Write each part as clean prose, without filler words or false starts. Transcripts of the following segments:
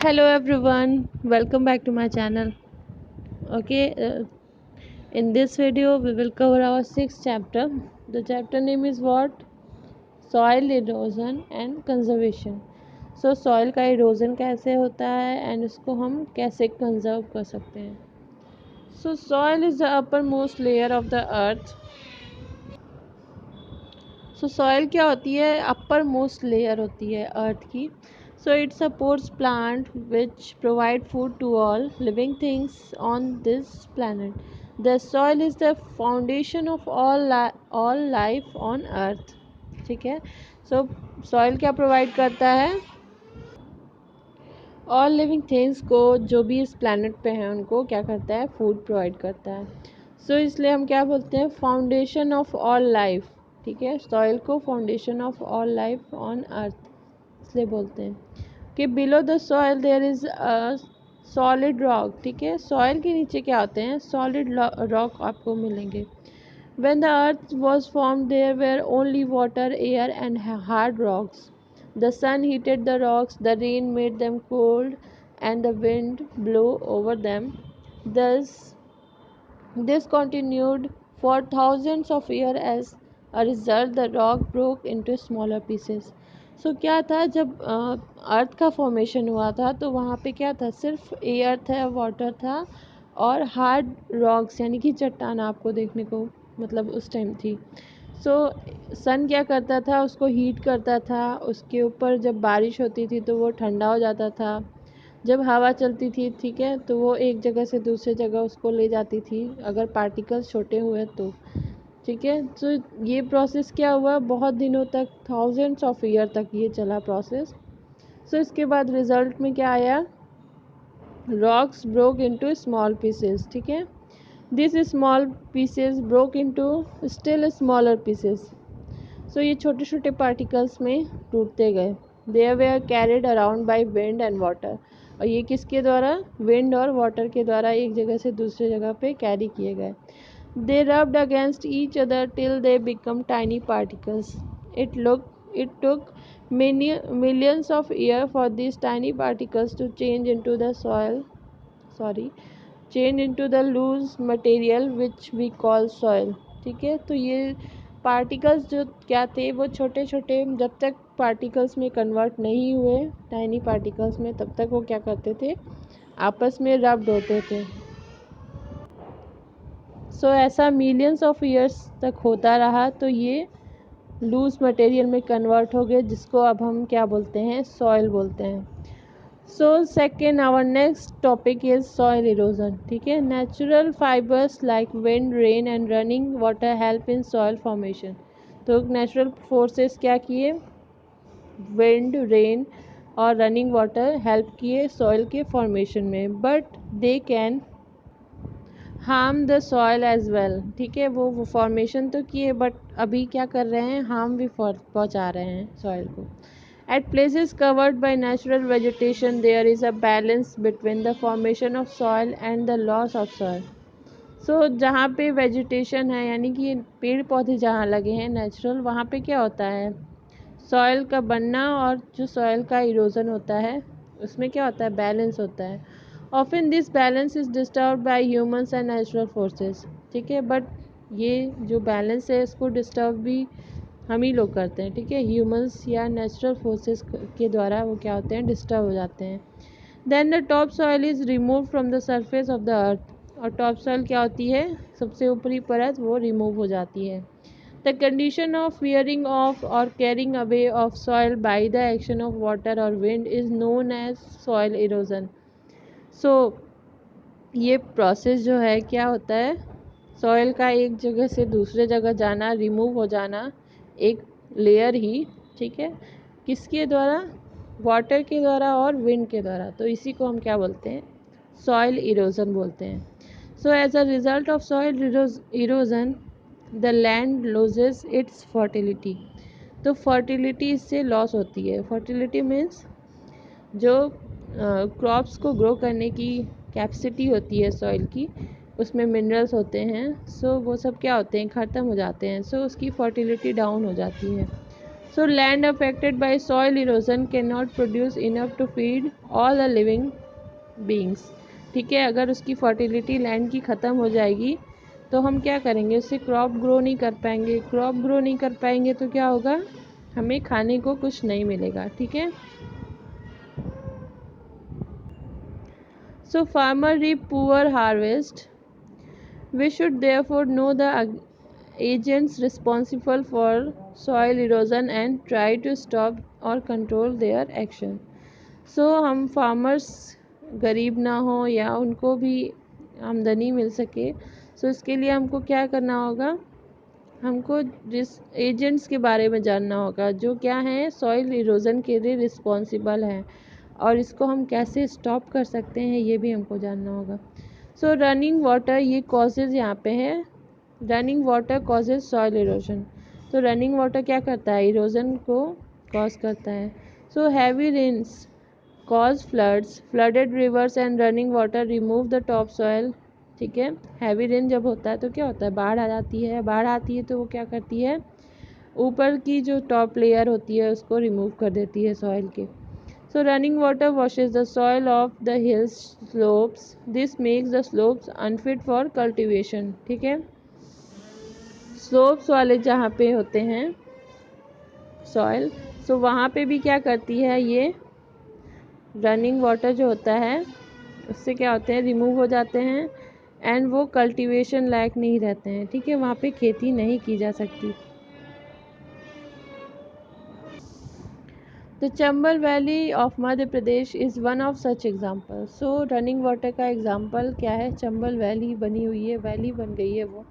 Hello everyone, welcome back to my channel. Okay, in this video we will cover our sixth chapter. The chapter name is what? Soil erosion and conservation. So soil का erosion कैसे होता है and उसको हम कैसे conserve कर सकते हैं. So soil is the uppermost layer of the earth. So soil क्या होती है? अपर मोस्ट लेयर होती है अर्थ की. So it supports plant which provide food to all living things on this planet. The soil is the foundation of all life on earth. ठीक है. सो soil क्या provide करता है? ऑल लिविंग थिंग्स को, जो भी इस प्लानट पे हैं उनको क्या करता है? फूड प्रोवाइड करता है. सो इसलिए हम क्या बोलते हैं? Foundation of all life. ठीक है. सॉइल को foundation of all life on earth इसलिए बोलते हैं कि below the soil there is a solid rock. ठीक है. सॉइल के नीचे क्या होते हैं? सॉलिड रॉक आपको मिलेंगे. When the earth was formed, there were only water, air, and hard rocks. The sun heated the rocks, the rain made them cold, and the wind blew over them. Thus, this continued for thousands of years. As a result, the rock broke into smaller pieces. So क्या था? जब अर्थ का formation हुआ था तो वहाँ पे क्या था? सिर्फ एयर था, वाटर था और हार्ड रॉक्स यानी कि चट्टान आपको देखने को मतलब उस टाइम थी. सो सन क्या करता था? उसको हीट करता था. उसके ऊपर जब बारिश होती थी तो वो ठंडा हो जाता था. जब हवा चलती थी, ठीक है, तो वो एक जगह से दूसरे जगह उसको ले जाती थी अगर पार्टिकल्स छोटे हुए तो. ठीक है. तो ये प्रोसेस क्या हुआ? बहुत दिनों तक, थाउजेंड्स ऑफ ईयर तक ये चला प्रोसेस. सो इसके बाद रिजल्ट में क्या आया? Rocks broke into small pieces. ठीक है. This small pieces broke into still smaller pieces. So ये छोटे छोटे पार्टिकल्स में टूटते गए. They were carried around by wind and water. और ये किसके द्वारा? विंड और वाटर के द्वारा एक जगह से दूसरी जगह पे कैरी किए गए. They rubbed against each other till they become tiny particles. It took millions of years for these tiny particles to change into the loose material which we call soil. ठीक है. तो ये पार्टिकल्स जो क्या थे? वो छोटे छोटे, जब तक पार्टिकल्स में कन्वर्ट नहीं हुए टाइनी पार्टिकल्स में, तब तक वो क्या करते थे? आपस में रब्ड होते थे. सो ऐसा मिलियंस ऑफ ईयर्स तक होता रहा तो ये लूज मटेरियल में कन्वर्ट हो गए, जिसको अब हम क्या बोलते हैं? सॉइल बोलते हैं. So second, our next topic is soil erosion. ठीक है. Natural fibers like wind, rain and running water help in soil formation. तो नेचुरल फोर्सेस क्या किए? विंड, रेन और रनिंग वाटर हेल्प किए सॉइल के फॉर्मेशन में. But they can harm the soil as well. ठीक है. वो फॉर्मेशन तो किए बट अभी क्या कर रहे हैं? हार्म भी पहुंचा रहे हैं सॉइल को. At places covered by natural vegetation, there is a balance between the formation of soil and the loss of soil. So जहाँ पे वेजिटेशन है यानी कि पेड़ पौधे जहाँ लगे हैं नेचुरल, वहाँ पे क्या होता है? सॉइल का बनना और जो सॉइल का इरोजन होता है उसमें क्या होता है? बैलेंस होता है. Often this balance is disturb by humans and natural forces. ठीक है. बट ये जो बैलेंस है इसको डिस्टर्ब भी हम ही लोग करते हैं. ठीक है. ह्यूमंस या नेचुरल फोर्सेस के द्वारा वो क्या होते हैं? डिस्टर्ब हो जाते हैं. Then the top soil is remove from the surface of the earth. और टॉप सॉइल क्या होती है? सबसे ऊपरी परत वो रिमूव हो जाती है. The condition of wearing of और carrying away of soil by the action of water और wind is known as soil erosion. So ये प्रोसेस जो है क्या होता है? सॉइल का एक जगह से दूसरे जगह जाना, रिमूव हो जाना, एक लेयर ही. ठीक है. किसके द्वारा? वाटर के द्वारा और विंड के द्वारा. तो इसी को हम क्या बोलते हैं? सॉइल इरोजन बोलते हैं. So as a result of soil erosion the land losses its fertility. तो फर्टिलिटी इससे लॉस होती है. फर्टिलिटी मीन्स जो क्रॉप्स को ग्रो करने की कैपेसिटी होती है सॉइल की, उसमें मिनरल्स होते हैं. सो वो सब क्या होते हैं? ख़त्म हो जाते हैं. सो उसकी फर्टिलिटी डाउन हो जाती है. So land affected by soil erosion cannot produce enough to feed all the living beings. ठीक है, अगर उसकी फर्टिलिटी लैंड की ख़त्म हो जाएगी तो हम क्या करेंगे, उससे क्रॉप ग्रो नहीं कर पाएंगे, क्रॉप ग्रो नहीं कर पाएंगे तो क्या होगा, हमें खाने को कुछ नहीं मिलेगा. ठीक है. So farmer reap poor harvest. We should therefore know the agents responsible for soil erosion and try to stop or control their action. So हम farmers गरीब ना हो या उनको भी आमदनी मिल सके, so इसके लिए हमको क्या करना होगा, हमको जिस एजेंट्स के बारे में जानना होगा जो क्या हैं, सॉइल इरोजन के लिए रिस्पॉन्सिबल हैं, और इसको हम कैसे स्टॉप कर सकते हैं ये भी हमको जानना होगा. सो रनिंग वाटर, ये कॉजेज़ यहाँ पे है. Running water causes soil erosion. तो रनिंग वाटर क्या करता है, इरोजन को कॉज करता है. So heavy rains cause floods, flooded rivers and running water remove the top soil. ठीक है, हैवी रेन जब होता है तो क्या होता है, बाढ़ आ जाती है. बाढ़ आती है तो वो क्या करती है, ऊपर की जो टॉप लेयर होती है उसको रिमूव कर देती है सॉइल के. So running water washes the soil off the hill slopes. This makes the slopes unfit for cultivation. ठीक है, स्लोप्स वाले जहाँ पे होते हैं सॉइल, सो वहाँ पे भी क्या करती है, ये रनिंग वाटर जो होता है उससे क्या होते हैं, रिमूव हो जाते हैं एंड वो कल्टीवेशन लायक नहीं रहते हैं. ठीक है, वहाँ पे खेती नहीं की जा सकती. The Chambal valley of Madhya Pradesh is one of such example. So running water का एग्जाम्पल क्या है, चंबल वैली बनी हुई है, वैली बन गई है वो,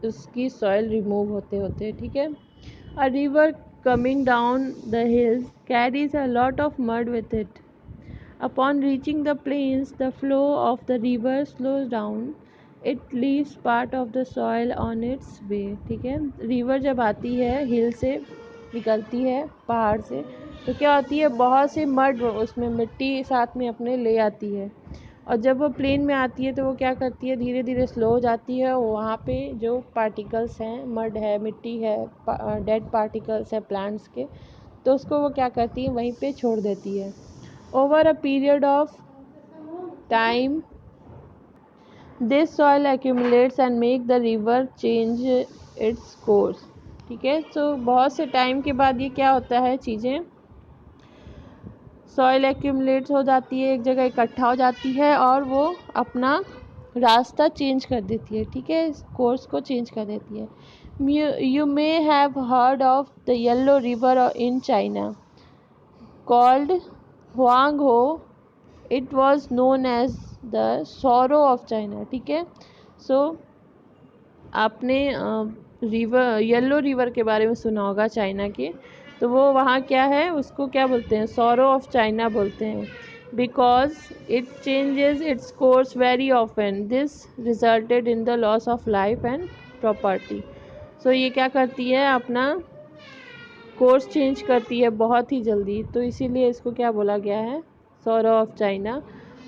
उसकी सॉइल रिमूव होते होते. ठीक है. A river coming down the hills carries a lot of mud with it. Upon reaching the plains the flow of the river slows down. It leaves part of the soil on its way. ठीक है, river जब आती है हिल से, निकलती है पहाड़ से, तो क्या होती है, बहुत से मड उसमें मिट्टी साथ में अपने ले आती है, और जब वो प्लेन में आती है तो वो क्या करती है, धीरे धीरे स्लो हो जाती है. वहाँ पे जो पार्टिकल्स हैं, मड है, मिट्टी है, डेड पार्टिकल्स है प्लांट्स के, तो उसको वो क्या करती है, वहीं पे छोड़ देती है. Over a period of time this soil accumulates and make the river change its course. ठीक है, तो बहुत से टाइम के बाद ये क्या होता है, चीज़ें सॉइल एक्यूमुलेट्स हो जाती है, एक जगह इकट्ठा हो जाती है और वो अपना रास्ता चेंज कर देती है. ठीक है, कोर्स को चेंज कर देती है. You may have heard of the yellow river in China called Huang Ho. It was known as the sorrow of China. ठीक है, सो आपने रिवर, येलो रिवर के बारे में सुना होगा चाइना के, तो वो वहाँ क्या है, उसको क्या बोलते हैं, सॉरो ऑफ चाइना बोलते हैं. Because it changes its course very often. This resulted in the loss of life and property. So ये क्या करती है, अपना कोर्स चेंज करती है बहुत ही जल्दी, तो इसीलिए इसको क्या बोला गया है, सॉरो ऑफ चाइना.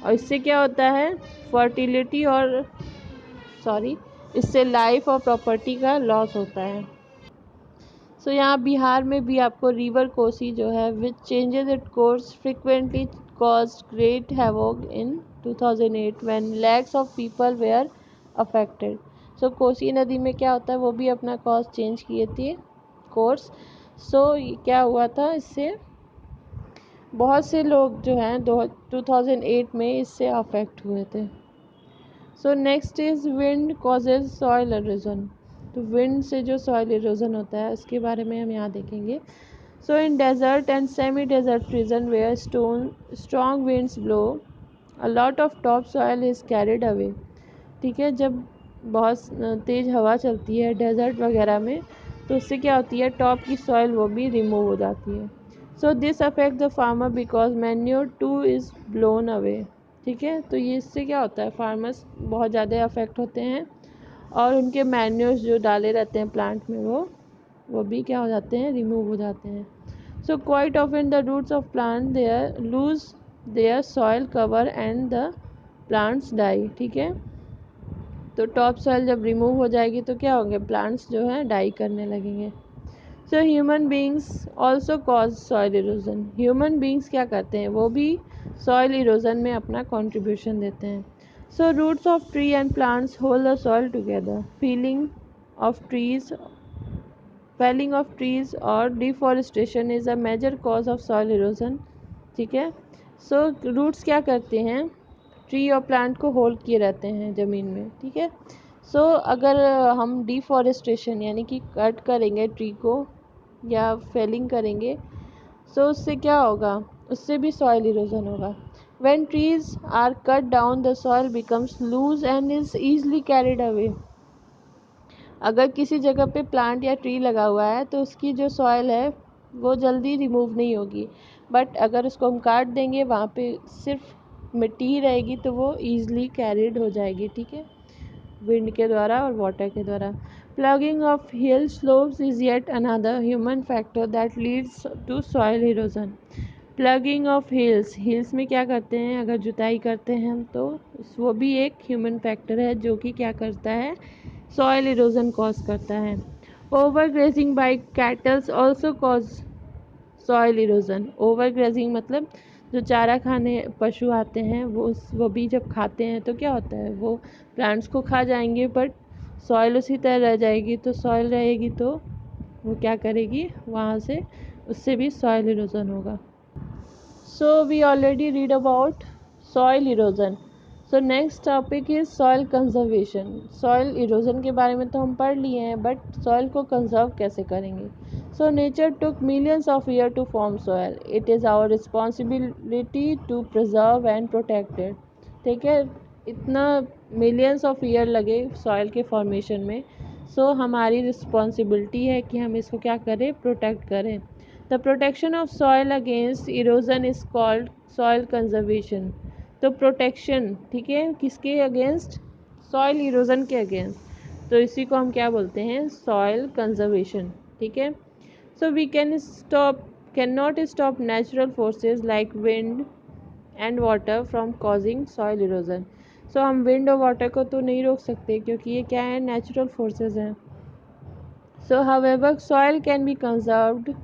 और इससे क्या होता है, फर्टिलिटी और इससे लाइफ और प्रॉपर्टी का लॉस होता है. सो यहाँ बिहार में भी आपको रिवर कोसी जो है which changes it course frequently cause great havoc in 2008 when lakhs of people were affected. So Kosi नदी में क्या होता है, वो भी अपना कॉर्स चेंज किए थे, कोर्स. सो क्या हुआ था, इससे बहुत से लोग जो हैं 2008 में इससे अफेक्ट हुए थे. So next is wind causes soil erosion. तो विंड से जो सॉइल इरोजन होता है उसके बारे में हम यहाँ देखेंगे. So in desert and semi desert region where strong winds blow a lot of top soil is carried away. ठीक है, जब बहुत तेज़ हवा चलती है डेजर्ट वगैरह में, तो उससे क्या होती है, टॉप की सॉइल वो भी रिमूव हो जाती है. So this affect the farmer because manure two is blown away. ठीक है, तो ये इससे क्या होता है, फार्मर्स बहुत ज़्यादा अफेक्ट होते हैं और उनके मैन्योर्स जो डाले रहते हैं प्लांट में वो भी क्या हो जाते हैं, रिमूव हो जाते हैं. So quite often the roots of plant their lose their soil cover and the plants die. ठीक है, तो टॉप सॉइल जब रिमूव हो जाएगी तो क्या होंगे, प्लांट्स जो हैं डाई करने लगेंगे. So human beings also cause soil erosion. Human beings क्या करते हैं, वो भी सॉइल इरोजन में अपना कॉन्ट्रीब्यूशन देते हैं। So roots of tree and plants hold the soil together. Felling of trees or deforestation is a major cause of soil erosion। ठीक है, सो रूट्स क्या करते हैं, ट्री और प्लांट को होल्ड किए रहते हैं ज़मीन में। ठीक है, सो अगर हम डिफॉरेस्टेशन यानी कि कट करेंगे ट्री को या फेलिंग करेंगे, सो उससे क्या होगा, उससे भी सॉइल इरोजन होगा। When trees are cut down, the soil becomes loose and is easily carried away। अगर किसी जगह पे प्लांट या ट्री लगा हुआ है तो उसकी जो सॉइल है वो जल्दी रिमूव नहीं होगी, बट अगर उसको हम काट देंगे वहाँ पे सिर्फ मिट्टी ही रहेगी तो वो ईज़िली कैरिड हो जाएगी। ठीक है, विंड के द्वारा और वाटर के द्वारा। Plugging of hill slopes is yet another human factor that leads to soil erosion. Plugging of hills में क्या करते हैं, अगर जुताई करते हैं हम तो वो भी एक ह्यूमन फैक्टर है जो कि क्या करता है, सॉइल इरोजन कॉज करता है। Over grazing by kettles also cause soil erosion. Over grazing मतलब जो चारा खाने पशु आते हैं वो भी जब खाते हैं तो क्या होता है, वो प्लांट्स को खा जाएंगे बट सॉइल उसी तरह रह जाएगी। तो सॉइल रहेगी तो वो क्या करेगी, वहाँ से उससे भी सॉइल इरोजन होगा। So we already read about soil erosion. So next topic is soil conservation। soil erosion के बारे में तो हम पढ़ लिए हैं, बट soil को conserve कैसे करेंगे। So nature took millions of years to form soil। It is our responsibility to preserve and protect it। ठीक है, इतना millions of year लगे soil के formation में, so हमारी responsibility है कि हम इसको क्या करें, protect करें। The protection of soil against erosion is called soil conservation। तो प्रोटेक्शन, ठीक है, किसके अगेंस्ट, सॉइल इरोजन के अगेंस्ट, तो इसी को हम क्या बोलते हैं, सॉइल कंजर्वेशन। ठीक है, so we can not stop natural forces like wind and water from causing soil erosion. So हम विंड और वाटर को तो नहीं रोक सकते क्योंकि ये क्या है, नेचुरल फोर्सेस हैं। So however, soil can be conserved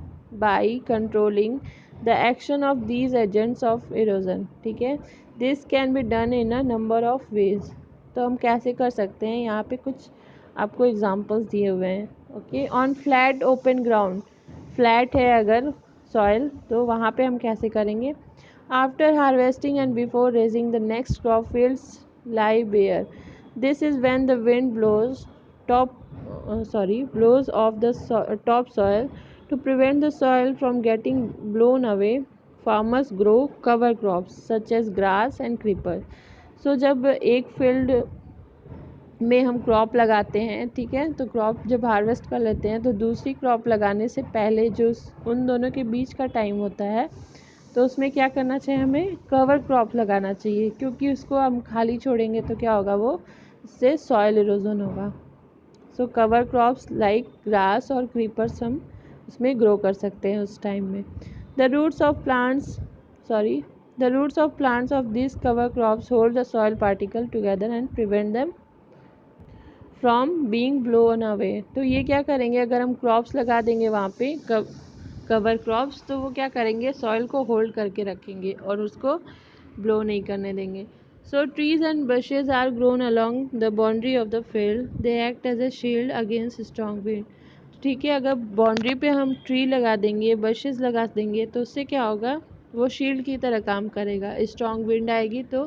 by controlling the action of these agents of erosion। ठीक है, this can be done in a number of ways। तो हम कैसे कर सकते हैं, यहाँ पे कुछ आपको एग्जांपल्स दिए हुए हैं। Okay, on flat open ground, flat है अगर सॉइल तो वहाँ पे हम कैसे करेंगे, after harvesting and before raising the next crop fields lie bare. This is when the wind blows off the topsoil to prevent the soil from getting blown away। Farmers grow cover crops such as grass and creeper। So जब एक field में हम crop लगाते हैं, ठीक है, तो crop जब हार्वेस्ट कर लेते हैं तो दूसरी क्रॉप लगाने से पहले जो उन दोनों के बीच का टाइम होता है तो उसमें क्या करना चाहिए, हमें कवर क्रॉप लगाना चाहिए, क्योंकि उसको हम खाली छोड़ेंगे तो क्या होगा, वो इससे सॉइल इरोजन होगा। So cover crops like grass और क्रीपर्स हम उसमें ग्रो कर सकते हैं उस टाइम में। The roots of plants of this cover crops hold the soil particle together and prevent them from being blown away. तो ये क्या करेंगे, अगर हम क्रॉप्स लगा देंगे वहाँ पे कवर क्रॉप्स, तो वो क्या करेंगे, सॉइल को होल्ड करके रखेंगे और उसको ब्लो नहीं करने देंगे। So trees and bushes are grown along the boundary of the field। They act as a shield against strong wind। ठीक है, अगर बाउंड्री पे हम ट्री लगा देंगे, बशेस लगा देंगे तो उससे क्या होगा, वो शील्ड की तरह काम करेगा। स्ट्रॉन्ग विंड आएगी तो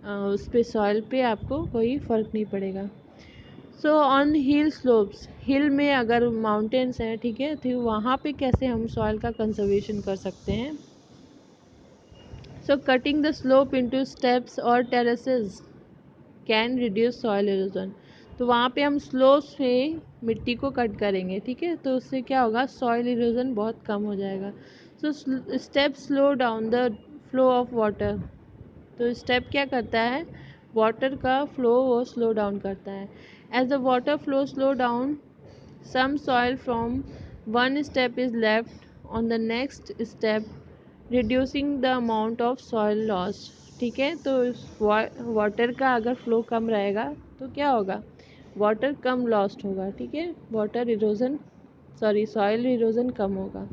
उस पे सॉइल पे आपको कोई फ़र्क नहीं पड़ेगा। सो ऑन हिल स्लोप्स, हिल में अगर माउंटेन्स हैं, ठीक है, तो वहाँ पे कैसे हम सॉइल का कंजर्वेशन कर सकते हैं। So cutting the slope into steps or terraces can reduce soil erosion। तो वहाँ पे हम स्लोप से मिट्टी को कट करेंगे, ठीक है, तो उससे क्या होगा, सॉइल इरोजन बहुत कम हो जाएगा। So step slow down the flow of water. तो स्टेप क्या करता है, वाटर का फ्लो वो स्लो डाउन करता है। As the water flow slow down, some soil from one step is left on the next step, reducing the amount of soil loss. ठीक है, तो वाटर का अगर फ्लो कम रहेगा तो क्या होगा, वाटर कम लॉस्ट होगा। ठीक है, वाटर इरोजन सॉइल इरोजन कम होगा।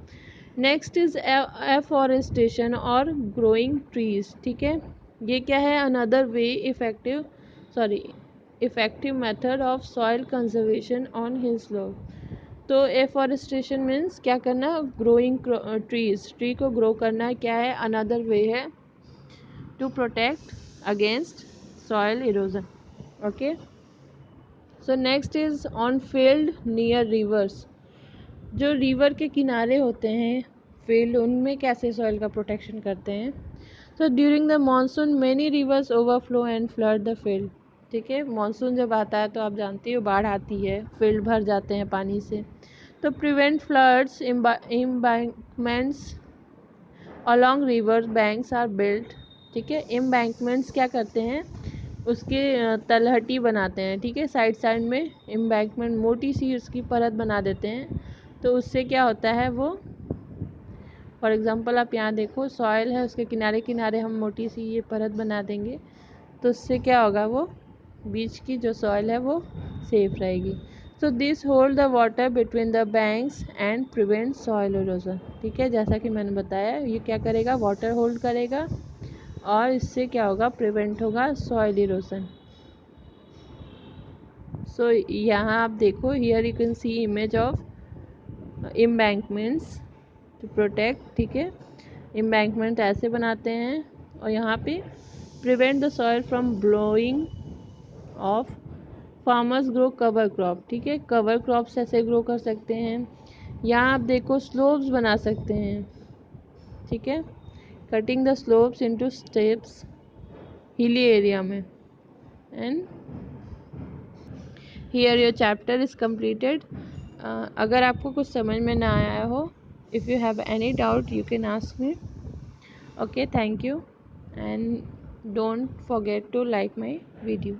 नेक्स्ट इज एफॉरेस्टेशन और ग्रोइंग ट्रीज। ठीक है, ये क्या है, another way effective method of soil conservation on hill slope. तो एफॉरेस्टेशन मीन्स क्या करना, ग्रोइंग ट्री को ग्रो करना क्या है, अनदर वे है to protect against soil erosion. Okay, so next is on field near rivers. जो रिवर के किनारे होते हैं फील्ड, उनमें कैसे सॉइल का प्रोटेक्शन करते हैं। So during the monsoon many reverse overflow and flood the field. ठीक है, मानसून जब आता है तो आप जानते हो बाढ़ आती है, फील्ड भर जाते हैं पानी से। तो prevent floods embankments along river banks are built. ठीक है, एम्बैंकमेंट्स क्या करते हैं, उसके तलहटी बनाते हैं। ठीक है, साइड साइड में एम्बैंकमेंट मोटी सी उसकी परत बना देते हैं। तो उससे क्या होता है, वो फॉर एग्जांपल आप यहाँ देखो सॉइल है, उसके किनारे किनारे हम मोटी सी ये परत बना देंगे, तो उससे क्या होगा, वो बीच की जो सॉइल है वो सेफ रहेगी। So this hold the water between the banks and prevent soil erosion. ठीक है, जैसा कि मैंने बताया ये क्या करेगा, वाटर होल्ड करेगा और इससे क्या होगा, प्रिवेंट होगा सॉइल इरोजन। सो यहाँ आप देखो, here you can see image of embankments to protect. ठीक है, एम्बैंकमेंट ऐसे बनाते हैं और यहाँ पे prevent the soil from blowing off. Farmers grow cover crop. ठीक है, कवर क्रॉप्स ऐसे ग्रो कर सकते हैं। यहाँ आप देखो स्लोप्स बना सकते हैं। ठीक है, cutting the slopes into steps hilly area में। And here your chapter is completed. अगर आपको कुछ समझ में ना आया हो, if you have any doubt you can ask me. Okay, thank you and don't forget to like my video.